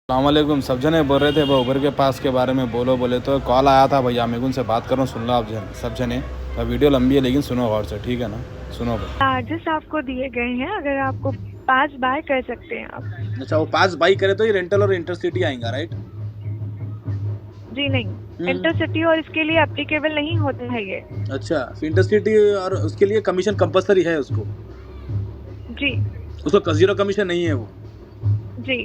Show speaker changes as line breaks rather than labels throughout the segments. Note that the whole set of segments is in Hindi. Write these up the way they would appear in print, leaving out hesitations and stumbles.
अस्सलामुअलैकुम। सब जने बोल रहे थे वो उबर के पास के बारे में बोले तो कॉल आया था भैया, मैं उनसे बात कर रहा हूँ। सुन लो आप सब जने, वीडियो लंबी है लेकिन सुनो गौर से, ठीक है ना? सुनो भाई।
चार्जेस आपको दिए गए हैं, अगर आपको पास बाय कर सकते हैं आप।
अच्छा, वो पास बाई करे तो ये रेंटल और इंटरसिटी आएगा, राइट?
जी नहीं, इंटरसिटी और इसके लिए एप्लीकेबल नहीं होता है ये।
अच्छा, फिर इंटरसिटी और उसके लिए कमीशन कंपलसरी है उसको?
जी
उसको जीरो कमीशन नहीं है वो?
जी,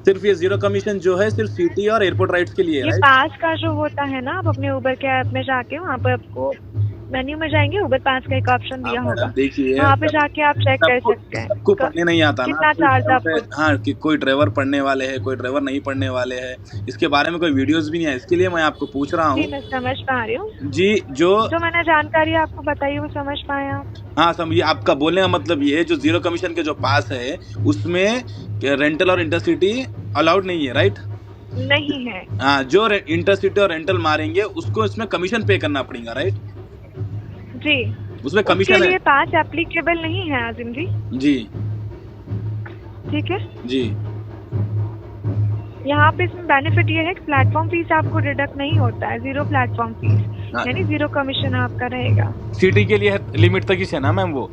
सिर्फ ये जीरो कमीशन जो है सिर्फ सिटी और एयरपोर्ट राइट्स के लिए है,
ये
राइट?
पास का जो होता है ना, आप अपने उबर के ऐप में जाके वहाँ पर आपको मेन्यू में जाएंगे, उबर पास का एक ऑप्शन
हाँ
दिया होगा,
मैडम, देखिए
वहाँ पे
सब
जाके आप चेक कर
सबको
सकते हैं
सबको पढ़ने नहीं आता ना।
कितना
कोई
चार्ज आपको।
हाँ, कि कोई ड्राइवर पढ़ने वाले हैं, कोई ड्राइवर नहीं पढ़ने वाले हैं, इसके बारे में कोई वीडियोस भी नहीं है, इसके लिए मैं आपको पूछ रहा
जी
हूँ।
मैं समझ पा रही हूँ,
जी, जो
जो मैंने जानकारी आपको बताई वो समझ पाए आप।
हाँ, समझिए, आपका बोलने का मतलब ये है जो जीरो कमीशन के जो पास है उसमें रेंटल और इंटरसिटी अलाउड नहीं है, राइट?
नहीं है।
हाँ, जो इंटरसिटी और रेंटल मारेंगे उसको इसमें कमीशन पे करना पड़ेगा, राइट?
जी,
उसमें
उसके
कमीशन है।
लिए पास एप्लीकेबल नहीं है आजिम जी।
जी
ठीक है,
जी।
यहाँ पे इसमें बेनिफिट ये है कि प्लेटफॉर्म फीस आपको डिडक्ट नहीं होता है, जीरो प्लेटफॉर्म फीस,
हाँ,
यानी जीरो कमीशन आपका रहेगा।
सिटी के लिए लिमिट तक ही है ना मैम वो?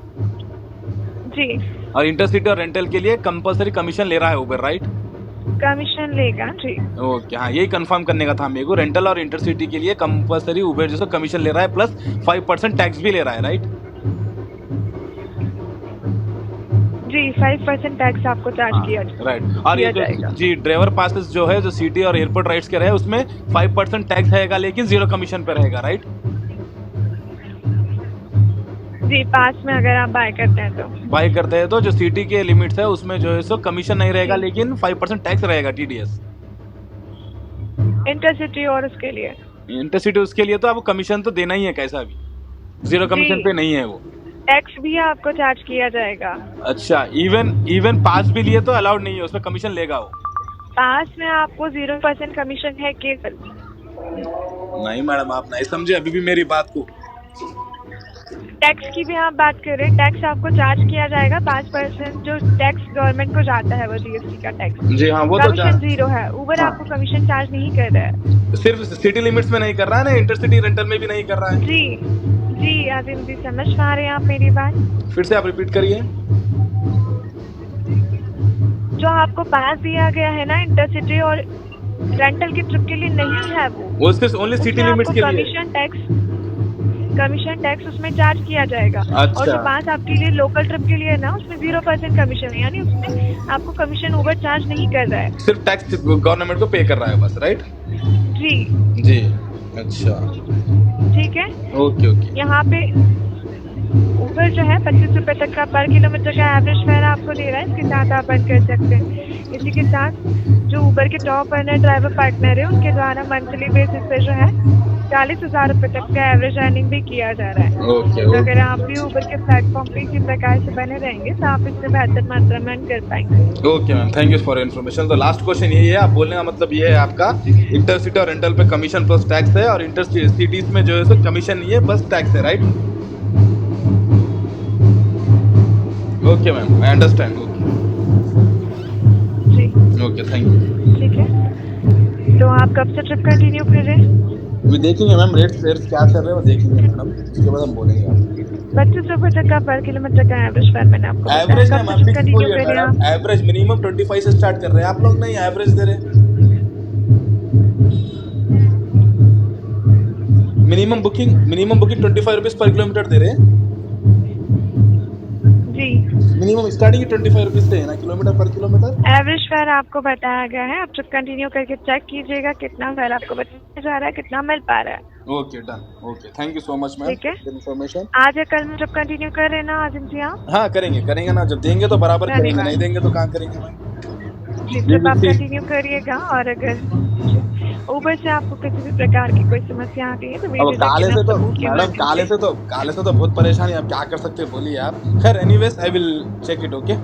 जी,
और इंटरसिटी और रेंटल के लिए कंपलसरी कमीशन ले रहा है उबर, राइट?
कमीशन लेगा जी।
ओके, हाँ, यही कंफर्म करने का था मेरे को। रेंटल और इंटरसिटी के लिए कंपलसरी उबर जैसा कमीशन ले रहा है, प्लस 5% टैक्स भी ले रहा है, राइट?
जी 5% टैक्स आपको चार्ज
हाँ, राइट। और ये
किया
जो
जाएगा।
जी ड्राइवर पासेस जो है, जो सिटी और एयरपोर्ट राइट्स के रहे, उसमें 5% टैक्स रहेगा लेकिन जीरो कमीशन पे रहेगा, राइट?
जी, पास में अगर आप बाय करते हैं तो।
बाई करते हैं तो जो सिटी के लिमिट्स है उसमें जो है सो कमीशन नहीं रहेगा
जी,
लेकिन 5% टैक्स रहेगा, टीडीएस।
इंटरसिटी और उसके लिए।
इंटरसिटी उसके लिए तो आपको कमीशन तो देना ही है कैसा भी, जीरो
जी,
कमीशन पे नहीं है वो।
टैक्स भी आपको चार्ज किया जाएगा।
अच्छा, इवन इवन पास भी लिए तो अलाउड नहीं है, उसमें कमीशन लेगा वो?
पास में आपको 0% कमीशन है केवल।
नहीं मैडम, आप नहीं समझे अभी भी मेरी बात को।
टैक्स की भी आप बात करें, टैक्स आपको चार्ज किया जाएगा 5%, जो टैक्स गवर्नमेंट को जाता है वो जीएसटी का टैक्स।
जी हाँ, वो तो
कमीशन जीरो है, उबर
हाँ,
आपको कमीशन चार्ज नहीं कर रहा है।
सिर्फ सिटी लिमिट्स में नहीं कर रहा है ना, इंटरसिटी रेंटल में भी नहीं कर रहा है।
जी जी, आजिम जी समझ पा रहे हैं आप मेरी बात?
फिर से आप रिपीट करिए।
जो आपको पास दिया गया है ना इंटरसिटी और रेंटल की ट्रिप के लिए नहीं है
वो सिर्फ ओनली सिटी
उसमें
लिमिट्स
आपको
के लिए है।
कमीशन टैक्स उसमें चार्ज किया जाएगा। और
अच्छा,
जो पास आपके लिए लोकल ट्रिप के लिए है ना, उसमें 0% कमीशन है, यानी उसमें आपको कमीशन उबर चार्ज नहीं कर रहा है।
सिर्फ टैक्स गवर्नमेंट को पे कर रहा है बस, राइट?
जी
जी। अच्छा।
ठीक है।
Okay okay.
यहाँ पे उबर जो है 25 रुपए तक का पर किलोमीटर का एवरेज फेयर आपको दे रहा है, इसके साथ आप अर्न कर सकते हैं। इसी के साथ जो उबर के टॉप अर्नर ड्राइवर पार्टनर है, उनके द्वारा मंथली बेसिस पे जो है 40,000 रुपए तक का एवरेज अर्निंग भी किया जा रहा है।
ओके
तो अगर
ओके।
आप भी उबर के प्लेटफॉर्म पे इसी प्रकार से बने रहेंगे तो आप इससे बेहतर मात्रा में अर्न कर पाएंगे।
Okay ma'am, thank you for information. तो लास्ट क्वेश्चन यही है, आप बोलने का मतलब ये है आपका, इंटरसिटी और रेंटल पे कमीशन प्लस टैक्स है और इंटर सिटीज में जो है सो कमीशन नहीं है, बस टैक्स है, right? Okay ma'am, I understand.
जी
ओके, थैंक यू।
ठीक है, तो आप कब से ट्रिप कंटिन्यू कर रहे हैं?
अभी देखेंगे मैम, रेट्स क्या चल रहे हैं वो देखेंगे मैडम, उसके बाद हम बोलेंगे आपको।
25 रुपए तक का पर किलोमीटर का एवरेज फेयर मैंने आपको बताया,
एवरेज ना
कब से
मैम,
ट्रिप
फिक्स
कंटिन्यू
बोलिए
कर रहे हैं
मैडम,
आप?
एवरेज मिनिमम 25 से स्टार्ट कर रहे हैं आप लोग, नहीं एवरेज दे रहे हैं। Minimum booking 25 rupees per kilometre दे रहे हैं।
जी,
मिनिमम स्टार्टिंग ही 25 रुपीज से है ना, किलोमीटर पर किलोमीटर।
एवरेज फेयर आपको बताया गया है, आप ट्रिप कंटिन्यू करके चेक कीजिएगा कितना फेयर आपको बताया जा रहा है, कितना मिल पा रहा है।
Okay, done. Okay, thank you so much ma'am
ठीक है,
फॉर इन्फॉर्मेशन।
आज या कल में ट्रिप कंटिन्यू कर रहे हैं ना आजिम जी आप?
हाँ, करेंगे करेंगे ना, जब देंगे तो बराबर करेंगे, नहीं
धन्यवाद।
देंगे तो कहाँ करेंगे मैम।
जी,
वी
ट्रिप
विल
आप
सी।
कंटिन्यू करिएगा, और अगर उबर से आपको किसी भी प्रकार की कोई समस्या आती है तो
अब
बेझिझक के ना सपोर्ट के
मैडम,
माध्यम से।
काले से तो बहुत परेशानी है, अब क्या कर सकते हैं बोलिए आप। खैर, anyways I will check it. Okay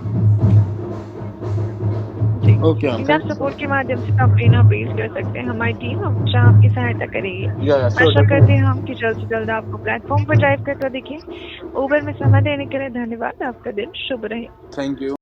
जी,
ओके मैम,
आप
थैंक यू सो
सपोर्ट के माध्यम से कंप्लेन आप रेज कर सकते हैं, हमारी टीम हमेशा आपकी सहायता करेगी।
या श्योर,
आशा करते हैं
डेफिनेटली।
हम कि जल्द से जल्द आपको प्लेटफॉर्म पर ड्राइव करते दिखें। उबर में समय देने के लिए धन्यवाद, आपका दिन शुभ रहे।
Thank you.